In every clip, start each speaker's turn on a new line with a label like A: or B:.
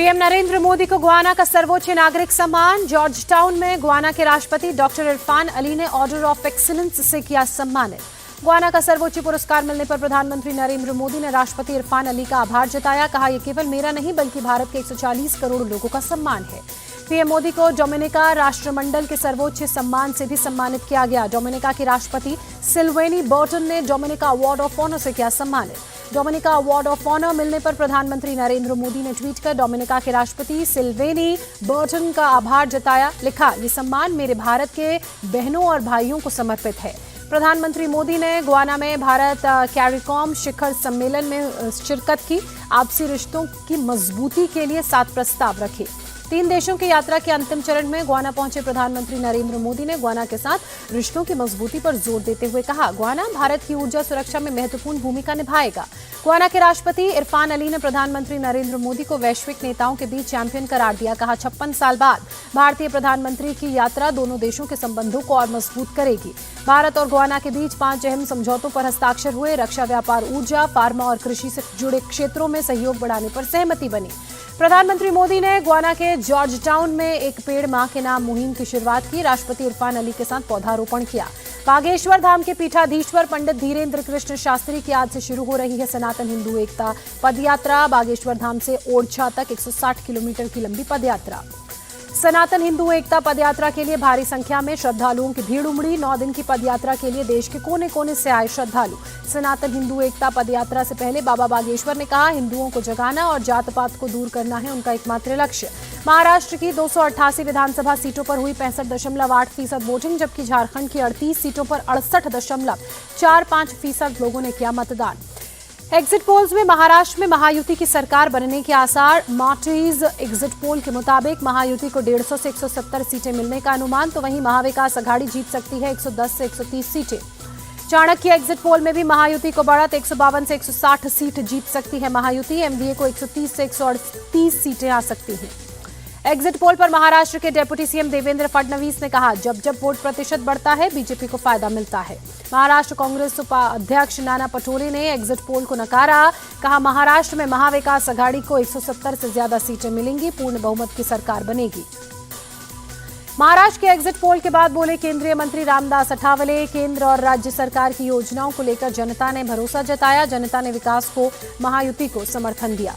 A: PM Narendra Modi को Guyana का सर्वोच्च नागरिक सम्मान। जॉर्ज टाउन में गुयाना के राष्ट्रपति डॉक्टर इरफान अली ने ऑर्डर ऑफ एक्सीलेंस से किया सम्मानित। गुयाना का सर्वोच्च पुरस्कार मिलने पर प्रधानमंत्री नरेंद्र मोदी ने राष्ट्रपति इरफान अली का आभार जताया। कहा, यह केवल मेरा नहीं बल्कि भारत के 140 करोड़ लोगों का सम्मान है। पीएम मोदी को डोमिनिका राष्ट्रमंडल के सर्वोच्च सम्मान से भी सम्मानित किया गया। डोमिनिका के राष्ट्रपति सिल्वेनी बर्टन ने डोमिनिका अवार्ड ऑफ ऑनर से किया सम्मानित। डोमिनिका अवार्ड ऑफ ऑनर मिलने पर प्रधानमंत्री नरेंद्र मोदी ने ट्वीट कर डोमिनिका के राष्ट्रपति सिल्वेनी बर्टन का आभार जताया। लिखा, ये सम्मान मेरे भारत के बहनों और भाइयों को समर्पित है। प्रधानमंत्री मोदी ने गुयाना में भारत कैरिकॉम शिखर सम्मेलन में शिरकत की। आपसी रिश्तों की मजबूती के लिए 7 प्रस्ताव रखे। 3 देशों की यात्रा के अंतिम चरण में गुयाना पहुंचे प्रधानमंत्री नरेंद्र मोदी ने गुयाना के साथ रिश्तों की मजबूती पर जोर देते हुए कहा, गुयाना भारत की ऊर्जा सुरक्षा में महत्वपूर्ण भूमिका निभाएगा। गुयाना के राष्ट्रपति इरफान अली ने प्रधानमंत्री नरेंद्र मोदी को वैश्विक नेताओं के बीच चैंपियन करार दिया। कहा, 56 साल बाद भारतीय प्रधानमंत्री की यात्रा दोनों देशों के संबंधों को और मजबूत करेगी। भारत और गुयाना के बीच 5 अहम समझौतों पर हस्ताक्षर हुए। रक्षा, व्यापार, ऊर्जा, फार्मा और कृषि से जुड़े क्षेत्रों में सहयोग बढ़ाने पर सहमति बनी। प्रधानमंत्री मोदी ने गुयाना के जॉर्ज टाउन में एक पेड़ मां के नाम मुहिम की शुरुआत की। राष्ट्रपति इरफान अली के साथ पौधारोपण किया। बागेश्वर धाम के पीठाधीश्वर पंडित धीरेन्द्र कृष्ण शास्त्री की आज से शुरू हो रही है सनातन हिंदू एकता पदयात्रा। बागेश्वर धाम से ओरछा तक 160 किलोमीटर की लंबी पदयात्रा। सनातन हिंदू एकता पदयात्रा के लिए भारी संख्या में श्रद्धालुओं की भीड़ उमड़ी। 9 दिन की पदयात्रा के लिए देश के कोने कोने से आए श्रद्धालु। सनातन हिंदू एकता पदयात्रा से पहले बाबा बागेश्वर ने कहा, हिंदुओं को जगाना और जात पात को दूर करना है उनका एकमात्र लक्ष्य। महाराष्ट्र की 288 विधानसभा सीटों पर हुई 65.8% वोटिंग, जबकि झारखंड की 38 सीटों पर 68.45% लोगों ने किया मतदान। एग्जिट पोल्स में महाराष्ट्र में महायुति की सरकार बनने के आसार। मार्टीज एग्जिट पोल के मुताबिक महायुति को 150 से 170 सीटें मिलने का अनुमान, तो वहीं महाविकास अघाड़ी जीत सकती है 110 से 130 सीटें। चाणक्य एग्जिट पोल में भी महायुति को बढ़त 152 से 160 सीट जीत सकती है महायुति। एमवीए को 130 से 138 सीटें आ सकती हैं। एग्जिट पोल पर महाराष्ट्र के डेप्यूटी सीएम देवेंद्र फडणवीस ने कहा, जब जब वोट प्रतिशत बढ़ता है बीजेपी को फायदा मिलता है। महाराष्ट्र कांग्रेस उपाध्यक्ष नाना पटोले ने एग्जिट पोल को नकारा। कहा, महाराष्ट्र में महाविकास अघाड़ी को 170 से ज्यादा सीटें मिलेंगी, पूर्ण बहुमत की सरकार बनेगी। महाराष्ट्र के एग्जिट पोल के बाद बोले केंद्रीय मंत्री रामदास अठावले, केंद्र और राज्य सरकार की योजनाओं को लेकर जनता ने भरोसा जताया। जनता ने विकास को महायुति को समर्थन दिया।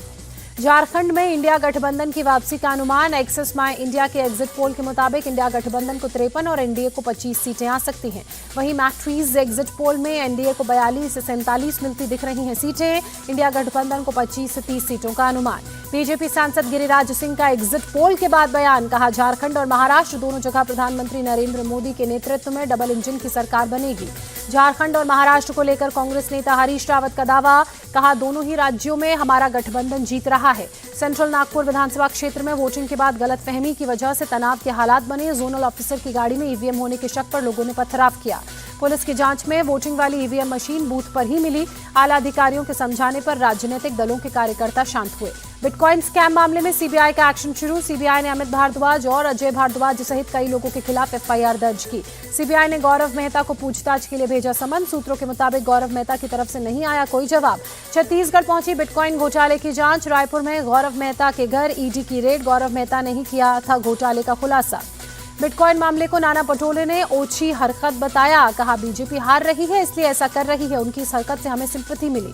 A: झारखंड में इंडिया गठबंधन की वापसी का अनुमान। एक्सिस माई इंडिया के एग्जिट पोल के मुताबिक इंडिया गठबंधन को 53 और एनडीए को 25 सीटें आ सकती हैं। वहीं मैट्रीज एग्जिट पोल में एनडीए को 42 से 47 मिलती दिख रही हैं सीटें। इंडिया गठबंधन को 25 से 30 सीटों का अनुमान। बीजेपी सांसद गिरिराज सिंह का एग्जिट पोल के बाद बयान। कहा, झारखंड और महाराष्ट्र दोनों जगह प्रधानमंत्री नरेंद्र मोदी के नेतृत्व में डबल इंजन की सरकार बनेगी। झारखंड और महाराष्ट्र को लेकर कांग्रेस नेता हरीश रावत का दावा। कहा, दोनों ही राज्यों में हमारा गठबंधन जीत रहा है। सेंट्रल नागपुर विधानसभा क्षेत्र में वोटिंग के बाद गलतफहमी की वजह से तनाव के हालात बने। जोनल ऑफिसर की गाड़ी में ईवीएम होने के शक पर लोगों ने पथराव किया। पुलिस की जांच में वोटिंग वाली ईवीएम मशीन बूथ पर ही मिली। आला अधिकारियों के समझाने पर राजनीतिक दलों के कार्यकर्ता शांत हुए। बिटकॉइन स्कैम मामले में सीबीआई का एक्शन शुरू। सीबीआई ने अमित भारद्वाज और अजय भारद्वाज सहित कई लोगों के खिलाफ एफआईआर दर्ज की। सीबीआई ने गौरव मेहता को पूछताछ के लिए भेजा समन। सूत्रों के मुताबिक गौरव मेहता की तरफ से नहीं आया कोई जवाब। छत्तीसगढ़ पहुंची बिटकॉइन घोटाले की जांच। रायपुर में गौरव मेहता के घर ईडी की रेड। गौरव मेहता ने ही किया था घोटाले का खुलासा। बिटकॉइन मामले को नाना पटोले ने ओछी हरकत बताया। कहा, बीजेपी हार रही है इसलिए ऐसा कर रही है, उनकी इस हरकत से हमें सिंपैथी मिली।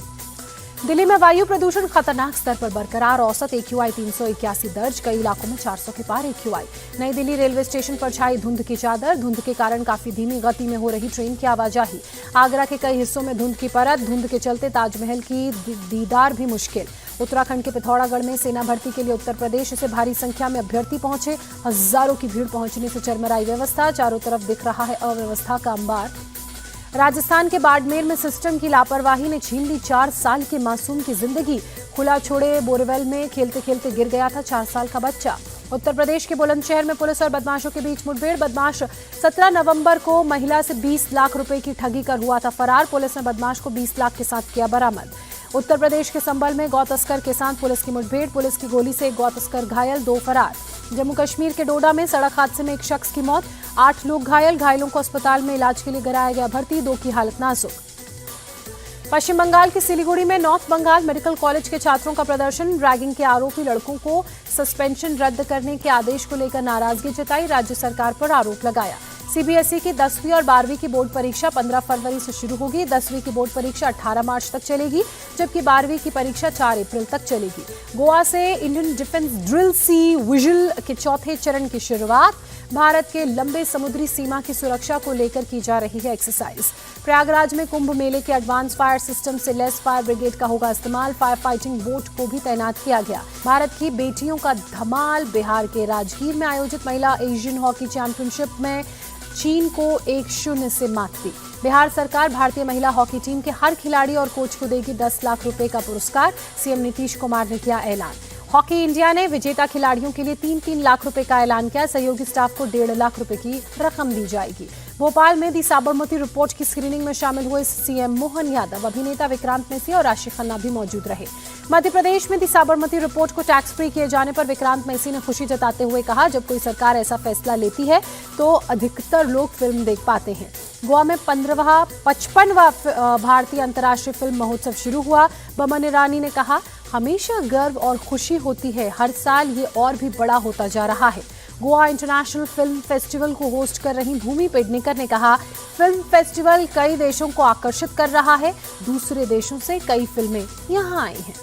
A: दिल्ली में वायु प्रदूषण खतरनाक स्तर पर बरकरार। औसत AQI 381 दर्ज, कई इलाकों में 400 के पार AQI। नई दिल्ली रेलवे स्टेशन पर छाई धुंध की चादर। धुंध के कारण काफी धीमी गति में हो रही ट्रेन की आवाजाही। आगरा के कई हिस्सों में धुंध की परत। धुंध के चलते ताजमहल की दीदार भी मुश्किल। उत्तराखंड के पिथौरागढ़ में सेना भर्ती के लिए उत्तर प्रदेश से भारी संख्या में अभ्यर्थी पहुंचे। हजारों की भीड़ पहुंचने से चरमराई व्यवस्था। चारों तरफ दिख रहा है अव्यवस्था का अंबार। राजस्थान के बाड़मेर में सिस्टम की लापरवाही ने छीन ली 4 साल के मासूम की जिंदगी। खुला छोड़े बोरवेल में खेलते खेलते गिर गया था 4 साल का बच्चा। उत्तर प्रदेश के बुलंदशहर में पुलिस और बदमाशों के बीच मुठभेड़। बदमाश 17 नवंबर को महिला से 20 लाख रुपए की ठगी कर हुआ था फरार। पुलिस ने बदमाश को 20 लाख के साथ किया बरामद। उत्तर प्रदेश के संभल में गौ तस्कर के साथ पुलिस की मुठभेड़। पुलिस की गोली से एक गौ तस्कर घायल, 2 फरार। जम्मू कश्मीर के डोडा में सड़क हादसे में एक शख्स की मौत, 8 लोग घायल। घायलों को अस्पताल में इलाज के लिए कराया गया भर्ती, 2 की हालत नाजुक। पश्चिम बंगाल के सिलीगुड़ी में नॉर्थ बंगाल मेडिकल कॉलेज के छात्रों का प्रदर्शन। रैगिंग के आरोपी लड़कों को सस्पेंशन रद्द करने के आदेश को लेकर नाराजगी जताई, राज्य सरकार पर आरोप लगाया। सीबीएसई की 10वीं और 12वीं की बोर्ड परीक्षा 15 फरवरी से शुरू होगी। 10वीं की बोर्ड परीक्षा 18 मार्च तक चलेगी, जबकि 12वीं की परीक्षा 4 अप्रैल तक चलेगी। गोवा से Indian defence drill C vigil के चौथे चरण की शुरुआत। भारत के लंबे समुद्री सीमा की सुरक्षा को लेकर की जा रही है एक्सरसाइज। प्रयागराज में कुंभ मेले के एडवांस फायर सिस्टम से लैस फायर ब्रिगेड का होगा इस्तेमाल। फायर फाइटिंग बोट को भी तैनात किया गया। भारत की बेटियों का धमाल। बिहार के राजगीर में आयोजित महिला एशियन हॉकी चैंपियनशिप में चीन को 1-0 से मात दी। बिहार सरकार भारतीय महिला हॉकी टीम के हर खिलाड़ी और कोच को देगी 10 लाख रुपए का पुरस्कार। सीएम नीतीश कुमार ने किया ऐलान। हॉकी इंडिया ने विजेता खिलाड़ियों के लिए 3-3 लाख रुपए का ऐलान किया। सहयोगी स्टाफ को 1.5 लाख रुपए की रकम दी जाएगी। भोपाल में दी साबरमती रिपोर्ट की स्क्रीनिंग में शामिल हुए सीएम मोहन यादव, अभिनेता विक्रांत मैसी और राशि खन्ना भी मौजूद रहे। मध्य प्रदेश में दी साबरमती रिपोर्ट को टैक्स फ्री किए जाने पर विक्रांत मैसी ने खुशी जताते हुए कहा, जब कोई सरकार ऐसा फैसला लेती है तो अधिकतर लोग फिल्म देख पाते हैं। गोवा में 55वां भारतीय अंतर्राष्ट्रीय फिल्म महोत्सव शुरू हुआ। बमन ईरानी ने कहा, हमेशा गर्व और खुशी होती है, हर साल ये और भी बड़ा होता जा रहा है। गोवा इंटरनेशनल फिल्म फेस्टिवल को होस्ट कर रही भूमि पेडनेकर ने कहा, फिल्म फेस्टिवल कई देशों को आकर्षित कर रहा है। दूसरे देशों से कई फिल्में यहां आई हैं।